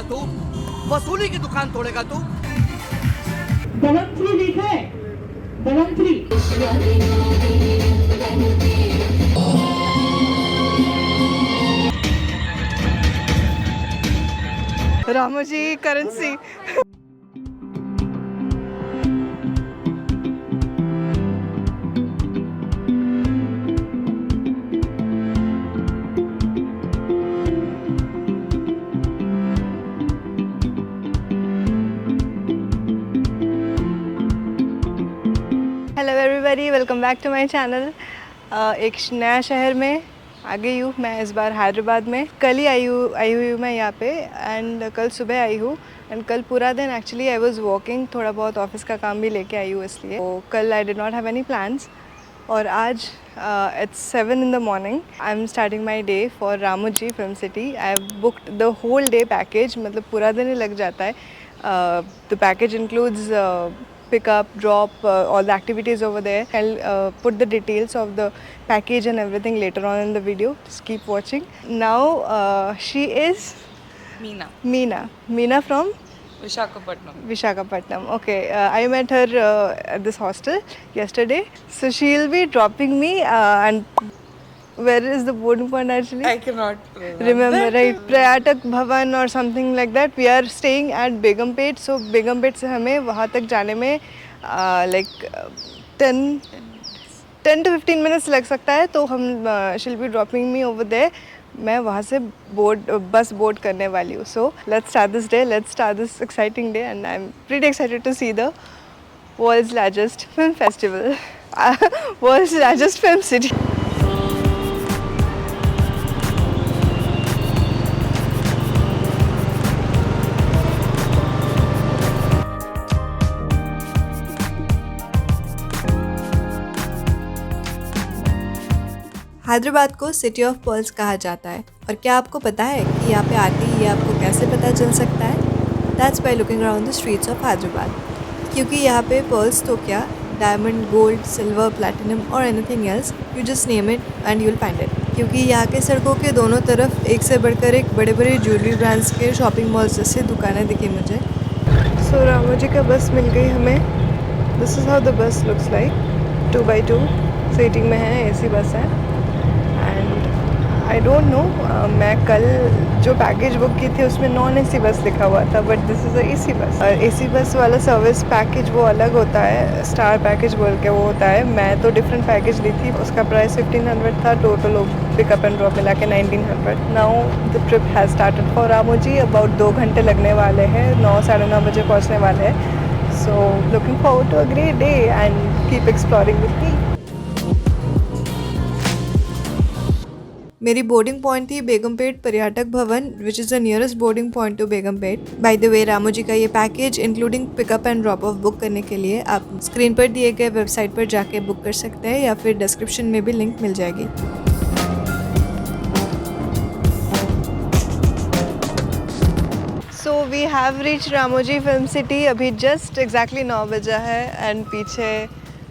तोड़ेगा तू? वसूली की दुकान तोड़ेगा तू? दबंग 3 देखा है? Dabangg 3 Ramoji currency. Hello everybody, welcome back to my channel. एक नया शहर में आ गई हूँ मैं इस बार हैदराबाद में। कल ही आई हुई हूँ मैं यहाँ पे एंड कल सुबह आई हूँ एंड कल पूरा दिन एक्चुअली आई वाज वर्किंग, थोड़ा बहुत ऑफिस का काम भी लेके आई हूँ इसलिए। तो कल I did not have any plans और आज it's 7 in the morning I am starting my day for Ramoji film city. I have booked the whole day package, मतलब पूरा दिन ही लग जाता है। The package includes pick up, drop, all the activities over there. I'll put the details of the package and everything later on in the video. Just keep watching. Now she is Meena from Vishakhapatnam. Okay, I met her at this hostel yesterday. So she'll be dropping me and where is the boarding point actually? I cannot Remember, right? Prayatak Bhavan or something like that. We are staying at Begumpet. So Begumpet से हमें वहाँ तक जाने में like 10 to 15 minutes लग सकता है। तो हम she'll be dropping me over there. मैं वहाँ से बस बोर्ड करने वाली हूँ. So let's start this day. Let's start this exciting day, and I'm pretty excited to see the world's largest film festival, world's largest film city. Hyderabad को city of pearls कहा जाता है और क्या आपको पता है कि यहाँ पे आते ही ये आपको कैसे पता चल सकता है? That's by looking around the streets of Hyderabad, क्योंकि यहाँ पे पर्ल्स तो क्या, डायमंड, गोल्ड, सिल्वर, प्लैटिनम और anything else, you just name it and you will find it. क्योंकि यहाँ के सड़कों के दोनों तरफ एक से बढ़कर एक बड़े बड़े ज्वेलरी ब्रांड्स के शॉपिंग मॉल्स जैसे दुकानें दिखी मुझे। सो रामोजी का बस मिल गई हमें। This is how the bus looks like, 2x2 seating में है, एसी बस है। आई डोंट नो, मैं कल जो पैकेज बुक की थी उसमें नॉन एसी बस लिखा हुआ था, but this is a AC bus. और एसी बस वाला सर्विस पैकेज वो अलग होता है, स्टार पैकेज बोल के वो होता है। मैं तो डिफरेंट पैकेज ली थी, उसका प्राइस 1500 था, टोटल पिकअप एंड ड्रॉप मिला के 1900। Now the trip has started for Ramoji. About 2 घंटे लगने वाले हैं, 9 साढ़े 9 बजे पहुँचने वाले हैं। So looking forward to a great day and keep exploring with me. मेरी बोर्डिंग पॉइंट थी Begumpet Paryatak Bhavan, which is the nearest boarding point to Begumpet. By the way, Ramoji का ये package including pickup and drop off book करने के लिए आप screen पर दिए गए वेबसाइट पर जाके बुक कर सकते हैं या फिर डिस्क्रिप्शन में भी लिंक मिल जाएगी। So we have reach Ramoji film city. अभी जस्ट एग्जैक्टली 9 बजा है एंड पीछे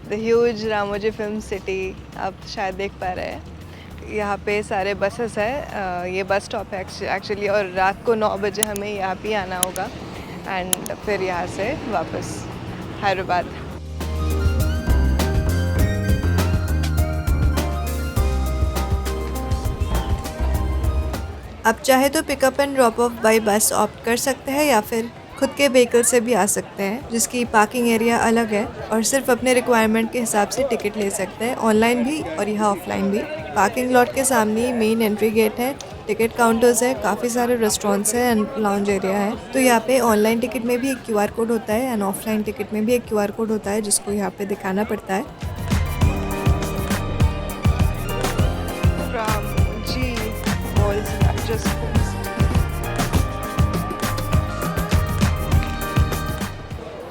the huge Ramoji film city आप शायद देख पा रहे हैं। यहाँ पे सारे बसेस है, ये बस स्टॉप है एक्चुअली, और रात को 9 बजे हमें यहाँ पे आना होगा एंड फिर यहाँ से वापस हैदराबाद। आप चाहे तो pickup and drop off by bus opt कर सकते हैं या फिर खुद के व्हीकल से भी आ सकते हैं, जिसकी पार्किंग एरिया अलग है और सिर्फ अपने रिक्वायरमेंट के हिसाब से टिकट ले सकते हैं, ऑनलाइन भी और यहाँ ऑफलाइन भी। पार्किंग लॉट के सामने मेन एंट्री गेट है, टिकट काउंटर्स है, काफ़ी सारे रेस्टोरेंट्स हैं एंड लाउंज एरिया है। तो यहाँ पे ऑनलाइन टिकट में भी एक QR कोड होता है एंड ऑफलाइन टिकट में भी एक QR कोड होता है, जिसको यहाँ पे दिखाना पड़ता है।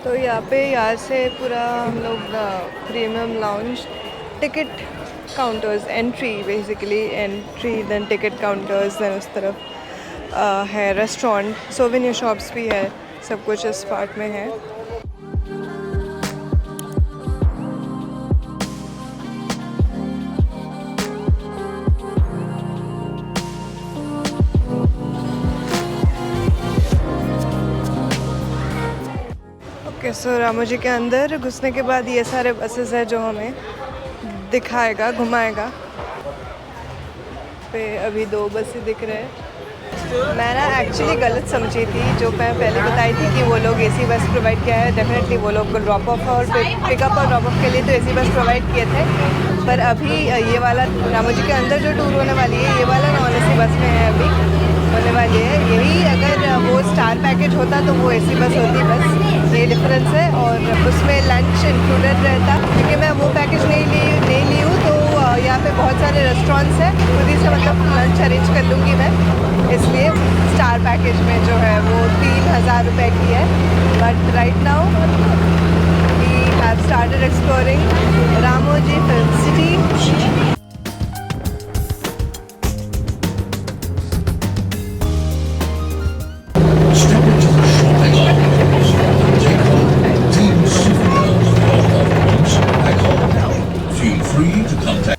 तो यहाँ से पूरा हम लोग premium lounge, ticket counters, entry basically entry, then ticket counters, then उस तरफ है रेस्टोरेंट, सोवेनियर शॉप्स भी है, सब कुछ इस पार्ट में है। ओके, सो रामोजी के अंदर घुसने के बाद ये सारे बसेस है जो हमें दिखाएगा, घुमाएगा। पे अभी 2 बसें दिख रहे हैं। मैं ना एक्चुअली गलत समझी थी, जो मैं पहले बताई थी कि वो लोग एसी बस प्रोवाइड किया है। डेफिनेटली वो लोग को ड्रॉप ऑफ और पिकअप और ड्रॉप ऑफ के लिए तो एसी बस प्रोवाइड किए थे, पर अभी ये वाला रामोजी के अंदर जो टूर होने वाली है, ये वाला नॉन एसी बस में है अभी होने वाली है। यही अगर वो स्टार पैकेज होता तो वो एसी बस होती, बस ये डिफरेंस है। और उसमें लंच इंक्लूडेड रहता, क्योंकि मैं वो पैकेज नहीं ली हूँ, तो यहाँ पे बहुत सारे रेस्टोरेंट्स हैं, खुद ही से मतलब लंच अरेंज कर लूँगी मैं, इसलिए स्टार पैकेज में जो है वो 3000 रुपये की है। But right now we have started exploring Ramoji film city. Feel free to contact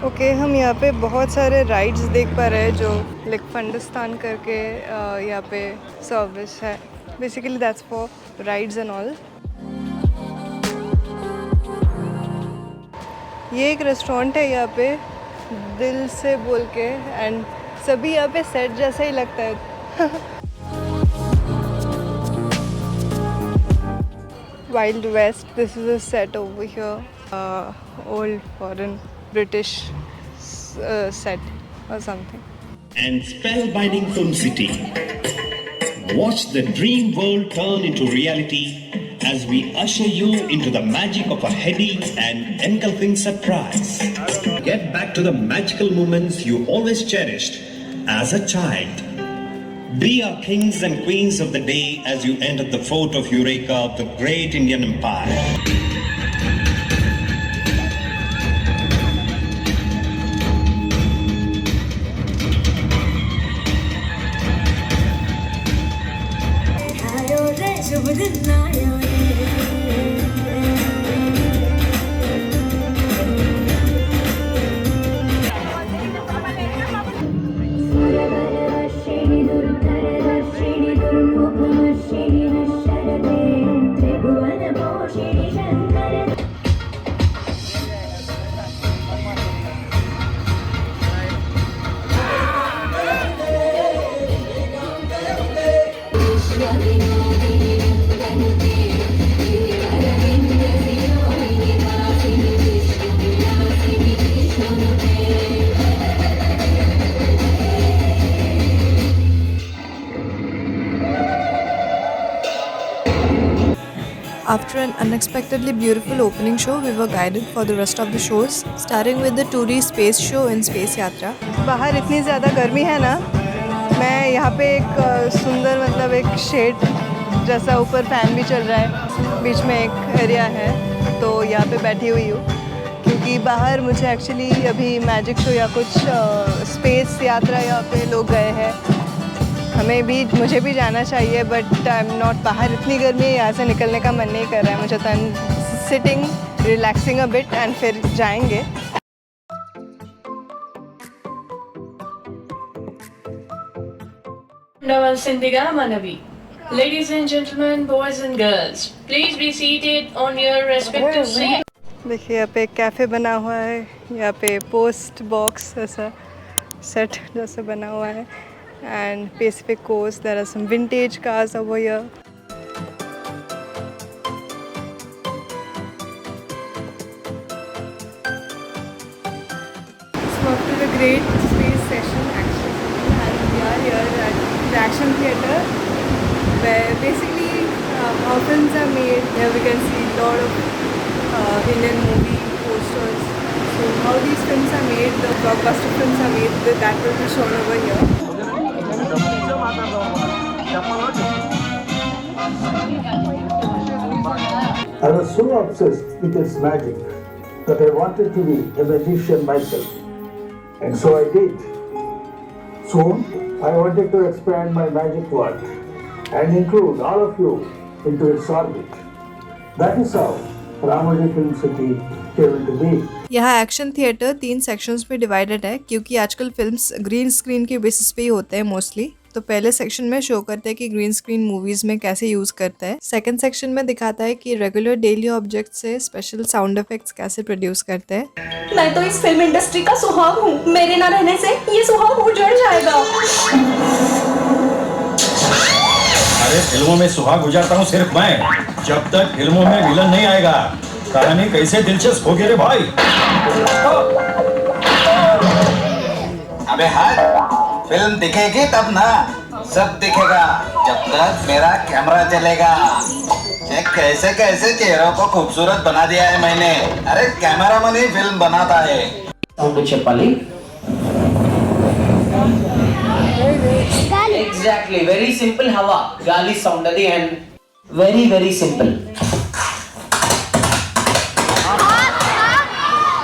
okay, हम यहाँ पे बहुत सारे राइड्स देख पा रहे हैं जो लाइक फंडिस्तान करके यहाँ पे सर्विस है। Basically that's for rides and all. ये एक रेस्टोरेंट है यहाँ पे, दिल से बोल के, एंड सभी यहाँ पे सेट जैसा ही लगता है। Wild west, this is a set over here, old foreign British set or something. And spellbinding film city. Watch the dream world turn into reality as we usher you into the magic of a heady and engulfing surprise. Get back to the magical moments you always cherished as a child. Be our kings and queens of the day as you enter the fort of Eureka of the great Indian Empire. After an unexpectedly beautiful opening show, we were guided for the rest of the shows, starting with the 2D space show in Space Yatra. बाहर इतनी ज़्यादा गर्मी है ना, मैं यहाँ पे एक सुंदर मतलब एक शेड जैसा ऊपर फैन भी चल रहा है, बीच में एक एरिया है, तो यहाँ पे बैठी हुई हूँ, क्योंकि बाहर मुझे एक्चुअली अभी मैजिक शो या कुछ स्पेस यात्रा यहाँ पे लोग गए हैं, मुझे भी जाना चाहिए, बट आई एम नॉट। बाहर इतनी गर्मी है, यहाँ से निकलने का मन नहीं कर रहा है मुझे, तो I am sitting relaxing a bit and फिर जाएंगे। Sindiga Manavi. Ladies and gentlemen, boys and girls, please be seated on your respective seats. देखिए यहाँ पे एक कैफ़े बना हुआ है, यहाँ पे पोस्ट बॉक्स ऐसा सेट जैसा बना हुआ है, and Pacific Coast, there are some vintage cars over here. So after a great space session actually, and we are here at the Action Theatre, where basically how films are made. Here we can see a lot of Indian movie posters. So how these films are made, the blockbuster films are made, that will be shown over here. I was so obsessed with its magic that I wanted to be a magician myself. And so I did. Soon, I wanted to expand my magic world and include all of you into its orbit. That is how Ramoji Film City came into being. यहाँ action theatre 3 sections में divided है क्योंकि आजकल films green screen के basis पे ही होते हैं mostly. तो पहले सेक्शन में शो करते हैं कि ग्रीन स्क्रीन मूवीज में कैसे यूज करता है। सेकंड सेक्शन में दिखाता है कि रेगुलर डेली ऑब्जेक्ट से स्पेशल साउंड इफेक्ट्स कैसे प्रोड्यूस करते हैं। मैं तो इस फिल्म इंडस्ट्री का सुहाग हूँ, मेरे ना रहने से ये सुहाग उजड़ जाएगा। अरे फिल्मों में सुहाग उजाड़ता हूँ सिर्फ मैं, जब तक फिल्मों में विलन नहीं आएगा। कहानी कैसे दिलचस्प होगी रे भाई। अबे हाँ, फिल्म दिखेगी तब ना, सब दिखेगा जब तक मेरा कैमरा चलेगा। चेक कैसे कैसे चेहरों को खूबसूरत बना दिया है मैंने। अरे कैमरामैन ही फिल्म बनाता है। Exactly, very simple हवा, गाली sound at the end. Very very simple.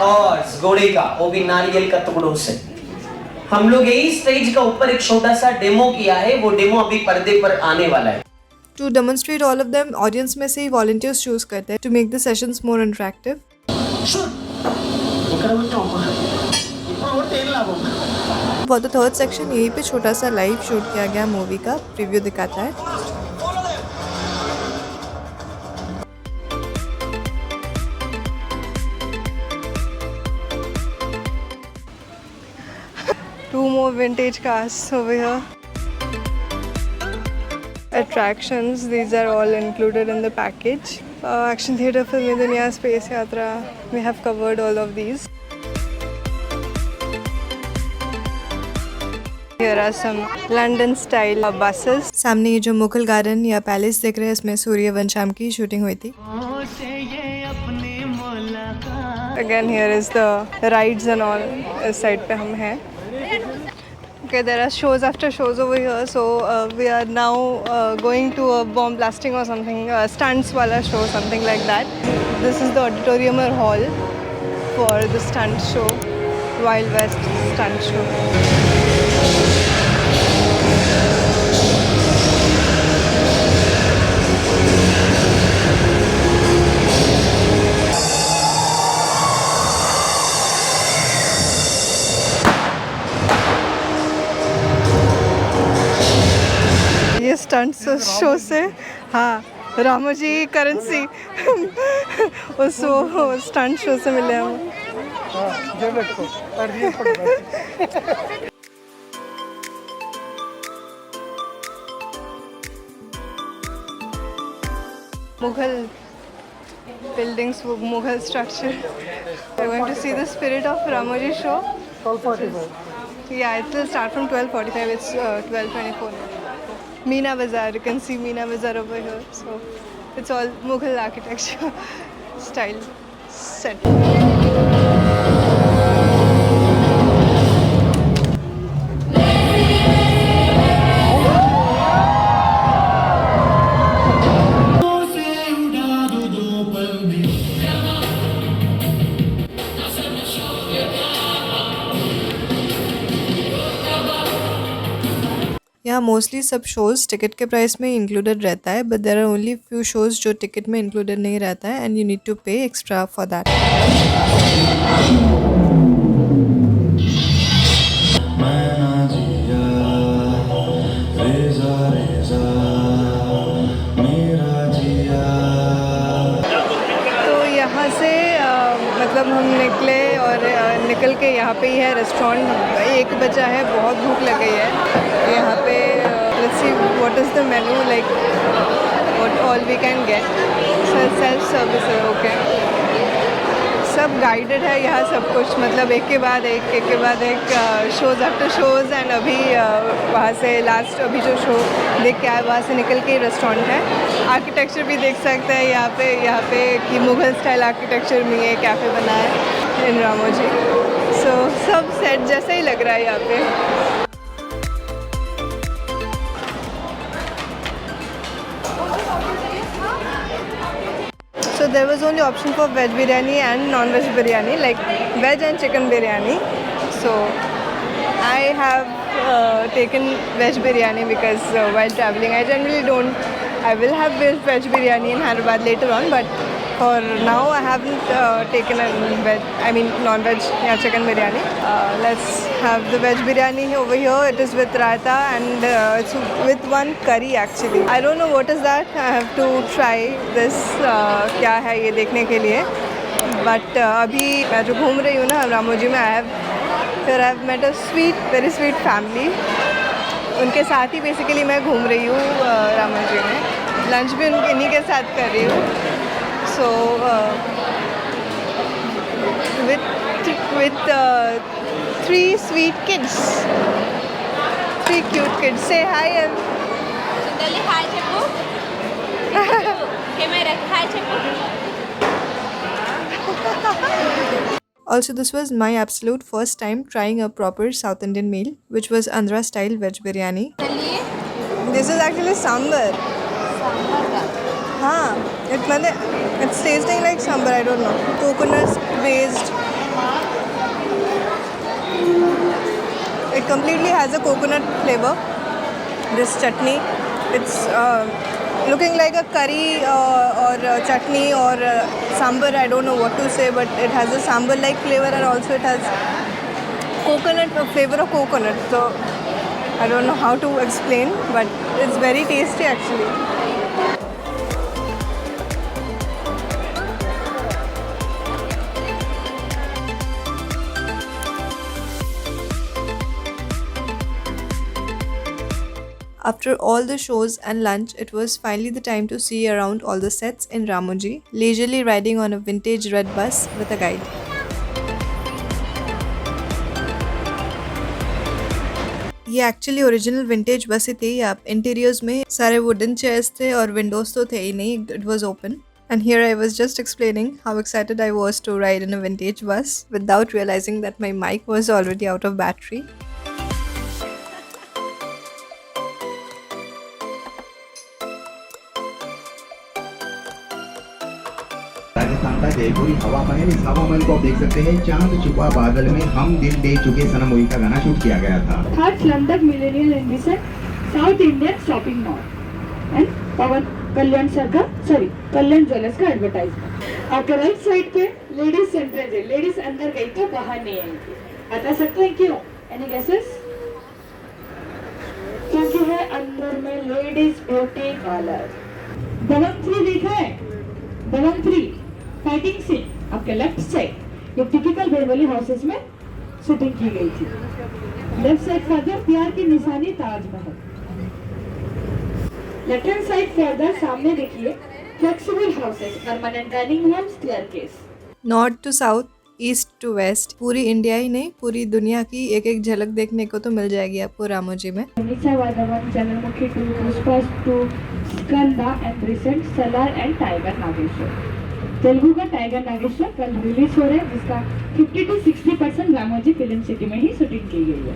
और घोड़े का, वो भी नारियल का टुकड़ों से। हम लोग यही स्टेज का ऊपर एक छोटा सा डेमो किया है, वो डेमो अभी पर्दे पर आने वाला है। To demonstrate all of them, audience में से ही वॉलंटियर्स चूज करते हैं to make the sessions more interactive. For the third section यहीं पे छोटा सा लाइव शूट किया गया मूवी का प्रीव्यू दिखाता है। Two more vintage cars over here. Attractions, these are all included in the package. Action theatre, Filmi Duniya, Space Yatra, we have covered all of these. Here are some London style buses. सामने ये जो Mughal garden या palace दिख रहे हैं, इसमें सूर्यवंशम की shooting हुई थी। Again here is the rides and all, इस side पे हम हैं। Okay, there are shows after shows over here, so we are now going to a bomb blasting or something, stunts wala show, something like that. This is the auditorium or hall for the stunt show, Wild West stunt show. ये stunt show से, हाँ, Ramoji currency उस stunt show से मिले हम। Mughal buildings, Mughal structure. We're going to see the spirit of Ramoji show. 12:45. Yeah, it will start from 12:45. It's 12:24. Meena Bazaar, you can see Meena Bazaar over here. So it's all Mughal architecture style set. यहाँ mostly सब shows ticket के price में included रहता है, but there are only few shows जो ticket में included नहीं रहता है, and you need to pay extra for that. तो यहाँ से मतलब हम निकले और निकल के यहाँ पे ही है रेस्टोरेंट, 1 बजा है, बहुत भूख लग गई है। यहाँ पे let's see what is the menu, like what all we can get. So self service है, okay. सब सब गाइडेड है यहाँ सब कुछ, मतलब एक के बाद एक शोज़ आफ्टर शोज़। एंड अभी वहाँ से लास्ट अभी जो शो देख के आए वहाँ से निकल के रेस्टोरेंट है। आर्किटेक्चर भी देख सकते हैं यहाँ पे कि मुग़ल स्टाइल आर्किटेक्चर में ये कैफ़े बना है इन रामोजी। सो सब सेट जैसा ही लग रहा है यहाँ पे। So there was only option for veg biryani and non-veg biryani, like veg and chicken biryani. So I have taken veg biryani because while traveling I generally don't. I will have veg biryani in Hyderabad later on, but for now I haven't taken a non-veg chicken biryani. Let's have the veg biryani over here. It is with raita and it's with one curry actually. I don't know what is that. I have to try this. क्या है ये देखने के लिए. But अभी मैं जो घूम रही हूँ ना रामोजी में, I have met a very sweet family. उनके साथ ही बेसिकली मैं घूम रही हूँ रामोजी में. लंच भी इन्हीं के साथ कर रही हूँ. So with 3 sweet kids, 3 cute kids. Say hi. Hi, Chippu. Hi, Chippu. Also, this was my absolute first time trying a proper South Indian meal, which was Andhra style veg biryani. This is actually sambar. हाँ, it's tasting like sambar. I don't know. Coconut based. It completely has a coconut flavor. This chutney, it's looking like a curry or chutney or sambar. I don't know what to say, but it has a sambar-like flavor and also it has flavor of coconut. So I don't know how to explain, but it's very tasty actually. After all the shows and lunch, it was finally the time to see around all the sets in Ramoji, leisurely riding on a vintage red bus with a guide. ये actually original vintage बस ही थी. आप interiors में सारे wooden chairs थे और Windows तो थे ही नहीं. It was open. And here I was just explaining how excited I was to ride in a vintage bus without realizing that my mic was already out of battery. Rajasthan का जयपुरी हवा महल. इस हवा महल को आप देख सकते हैं. चांद छुपा बादल में हम दिल दे चुके सनम मूवी का गाना शूट किया गया था. Third Slumdog millennial in vision south Indian shopping mall and Pawan Kalyan sir का कल्याण ज्वेलर्स का एडवर्टाइजमेंट. आपके राइट साइड पे लेडीज सेंट्रेंस है. लेडीज अंदर गई तो बाहर नहीं आएंगी. बता सकते हैं क्यों? Any guesses? क्योंकि है अंदर में लेडीज ब्यूटी पार्लर. दबंग 3 देखा है? दबंग 3 फाइटिंग सीन आपके लेफ्ट साइड ये टिपिकल बेवली हाउसेस में शूटिंग की गई थी. लेफ्ट साइड फर्दर प्यार की निशानी Taj Mahal. Left hand side further सामने देखिए flexible houses, permanent dining hall, staircase. North to south, east to west, पूरी इंडिया ही नहीं पूरी दुनिया की एक एक झलक देखने को तो मिल जाएगी आपको रामोजी में. Chandramukhi 2, Pushpa 2, Skanda and recent Salaar and Tiger Nageswara. Telugu का टाइगर नागेश्वर कल रिलीज हो रहा है, जिसका 50 to 60% रामोजी फिल्म सिटी में ही शूटिंग की गई है.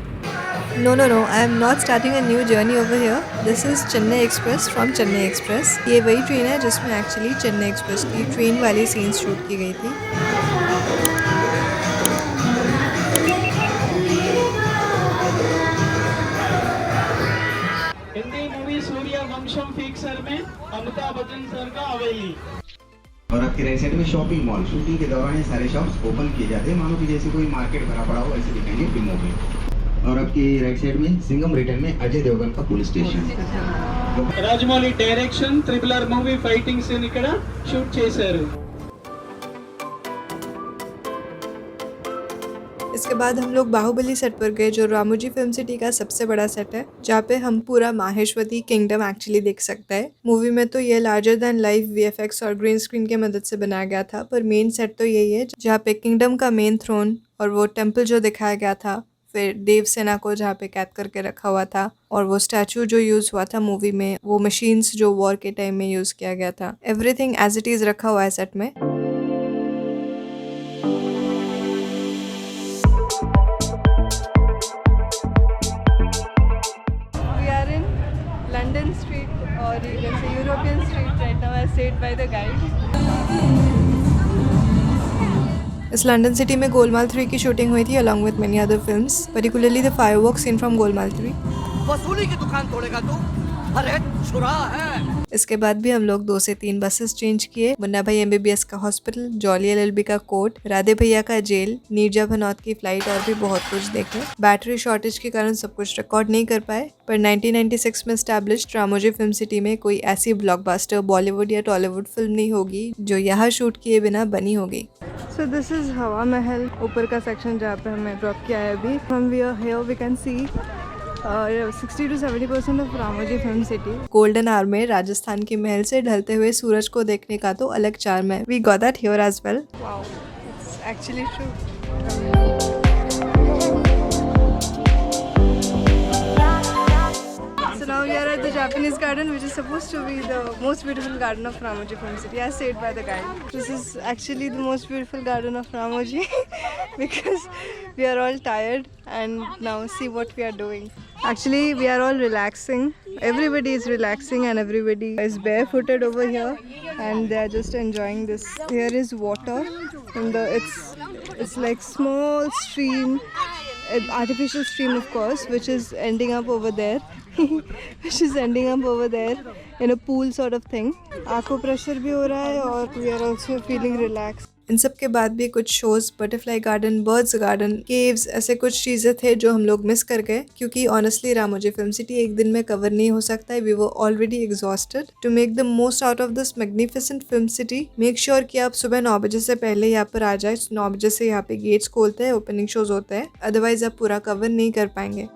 No, I am not starting a new journey over here. This is Chennai Express from Chennai Express. ये वही ट्रेन है जिसमें एक्चुअली चेन्नई एक्सप्रेस की ट्रेन वाली सीन्स शूट की गई थी. हिंदी मूवी सूर्यवंशम फिक्सर में अमिताभ बच्चन सर का हवेली. और आपके राइट साइड में शॉपिंग मॉल. शूटिंग के दौरान ये सारे शॉप्स ओपन किए जाते हैं, मानो कि जैसे कोई मार्केट भरा पड़ा हो ऐसे दिखाएंगे फिल्मों में. और आपकी राइट साइड में सिंघम रिटर्न में अजय देवगन का police station. Rajamouli direction RRR movie fighting scene ఇక్కడ షూట్ చేశారు. इसके बाद हम लोग बाहुबली सेट पर गए, जो रामोजी फिल्म सिटी का सबसे बड़ा सेट है, जहाँ पे हम पूरा माहेश्वरी किंगडम एक्चुअली देख सकते हैं। मूवी में तो ये लार्जर देन लाइफ वीएफएक्स और ग्रीन स्क्रीन की मदद से बनाया गया था, पर मेन सेट तो यही है, जहाँ पे किंगडम का मेन थ्रोन और वो टेम्पल जो दिखाया गया था, फिर देवसेना को जहाँ पे कैद करके रखा हुआ था, और वो स्टैचू जो यूज हुआ था मूवी में, वो मशीन्स जो वॉर के टाइम में यूज किया गया था, एवरीथिंग एज इट इज रखा हुआ है सेट में। London street, or you can say European street right now, as said by the guide. इस लंदन सिटी में गोलमाल 3 की शूटिंग हुई थी along with many other films, particularly the fireworks scene from Golmaal 3. वसूली की दुकान तोड़ेगा तू? अरे छुरा है। इसके बाद भी हम लोग 2 से 3 बसेस चेंज किए। मुन्ना भाई एमबीबीएस का हॉस्पिटल, जॉली एलएलबी का कोर्ट, राधे भैया का जेल, नीरजा भनौत की फ्लाइट और भी बहुत कुछ देखे। बैटरी शॉर्टेज के कारण सब कुछ रिकॉर्ड नहीं कर पाए, पर 1996 में एस्टैब्लिश्ड रामोजी फिल्म सिटी में कोई ऐसी ब्लॉकबस्टर बॉलीवुड या टॉलीवुड फिल्म नहीं होगी जो यहाँ शूट किए बिना बनी होगी। So this is हवा महल, ऊपर का सेक्शन जहाँ पे हमें ड्रॉप किया है अभी। From here we can see 60 to 70% of Ramoji film city. Golden hour में राजस्थान के महल से ढलते हुए सूरज को देखने का तो अलग चार्म है। We got that here as well. Wow, it's actually true. So now we are at the Japanese garden, which is supposed to be the most beautiful garden of Ramoji Film City, as said by the guide. This is actually the most beautiful garden of Ramoji because we are all tired, and now see what we are doing. Actually, we are all relaxing. Everybody is relaxing and everybody is barefooted over here, and they are just enjoying this. Here is water, and it's like small stream, an artificial stream of course, which is ending up over there. which is ending up over there in a pool sort of thing. आंखों pressure भी हो रहा है और we are also feeling relaxed. इन सब के बाद भी कुछ shows, butterfly garden, birds garden, caves, ऐसे कुछ चीज़ें थे जो हम लोग मिस कर गए, क्योंकि ऑनेस्टली रामोजी फिल्म सिटी एक दिन में कवर नहीं हो सकता है। We were already exhausted. To make the most out of this magnificent film city, make sure कि आप सुबह 9 बजे से पहले यहाँ पर आ जाए। 9 बजे से यहाँ पे गेट्स खोलते हैं, ओपनिंग शोज होते हैं, अदरवाइज आप पूरा कवर नहीं कर पाएंगे।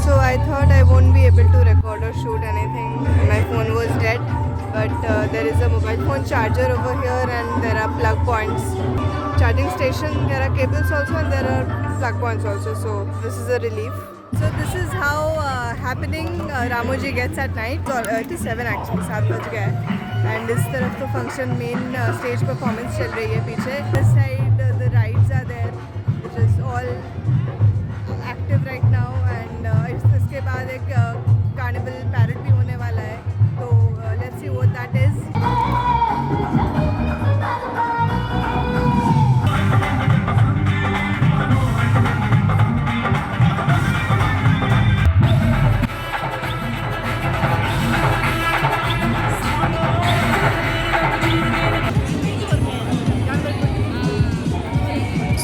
So I thought I won't be able to record or shoot anything. My phone was dead, but there is a mobile phone charger over here, and there are plug points, charging station. There are cables also, and there are plug points also. So this is a relief. So this is how happening Ramoji gets at night. It is 7 actually, 7 बज गया है. And इस तरफ तो function main stage performance चल रही है पीछे. This side the rides are there, which is all active right now, and इसके बाद एक कार्निवल पैरेड भी होने वाला है, तो let's see what that is.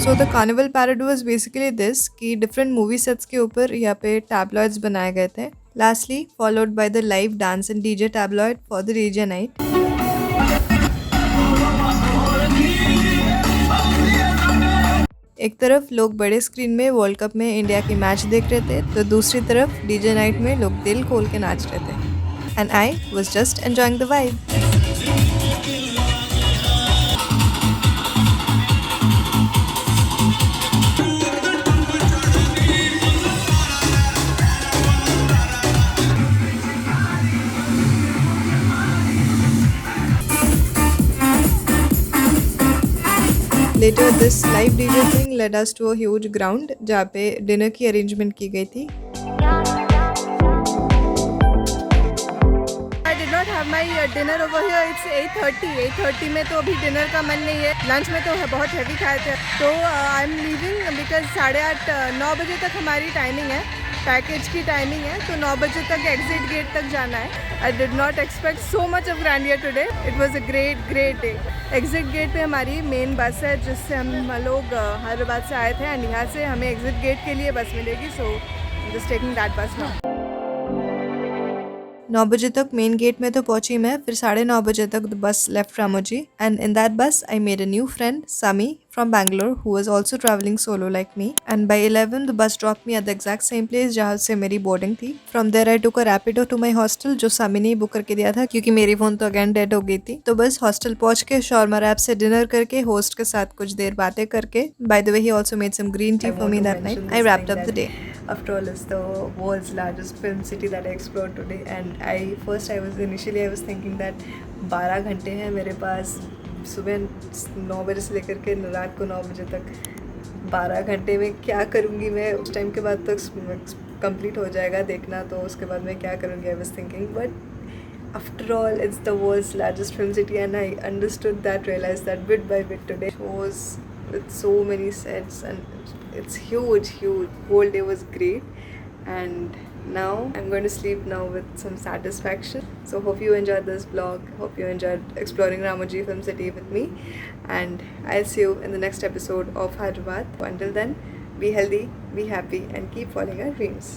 So the carnival parade was basically this कि डिफरेंट मूवी सेट्स के ऊपर यहाँ पे टैबलॉइड्स बनाए गए थे। Lastly followed by the live dance and DJ tabloid for the DJ night. एक तरफ लोग बड़े स्क्रीन में वर्ल्ड कप में इंडिया की मैच देख रहे थे, तो दूसरी तरफ डीजे नाइट में लोग दिल खोल के नाच रहे थे। And I was just enjoying the vibe. Later, this live DJ thing led us to a huge ground जहाँ पे डिनर की अरेंजमेंट की गई थी। I did not have my dinner over here. It's 8:30 में तो अभी डिनर का मन नहीं है। लंच में तो बहुत हैवी खाए थे, तो आई एम लीविंग बिकॉज 8:30 9 बजे तक हमारी टाइमिंग है, पैकेज की टाइमिंग है, तो 9 बजे तक एग्जिट गेट तक जाना है। I did not expect so much of grandeur today. It was a great day. Exit gate पे हमारी मेन बस है जिससे हम लोग हैदराबाद से आए थे, एंड यहाँ से हमें एग्जिट गेट के लिए बस मिलेगी, सो जस्ट टेकिंग दैट बस नाउ। 9 बजे तक मेन गेट में तो पहुंची मैं, फिर 9:30 बजे तक the bus left Ramoji and in that bus I made a new friend Sami from Bangalore who was also traveling solo like me, and by 11 the bus dropped me at the exact same place जहाँ से मेरी boarding थी. From there I took a rapido to my hostel जो Sami ने book करके दिया था क्योंकि मेरी फ़ोन तो अगेन डेड हो गई थी. तो बस हॉस्टल पहुंच के शॉर्मा रैप से डिनर करके होस्ट के साथ कुछ देर बातें करके, by the way he also made some green tea for me that night. I wrapped up the day. After all, it's the world's largest film city that I explored today, and I was thinking that 12 घंटे हैं मेरे पास, सुबह 9 बजे से लेकर के रात को 9 बजे तक. 12 घंटे में क्या करूँगी मैं? उस टाइम के बाद तो कंप्लीट हो जाएगा देखना, तो उसके बाद मैं क्या करूँगी? I was thinking, but after all it's the world's largest film city, and I understood that, realize that bit by bit today. Shows with so many sets and it's huge. Whole day was great, and now I'm going to sleep now with some satisfaction. So hope you enjoyed this vlog, hope you enjoyed exploring Ramoji Film City with me, and I'll see you in the next episode of Hyderabad. Until then, be healthy, be happy, and keep following our dreams.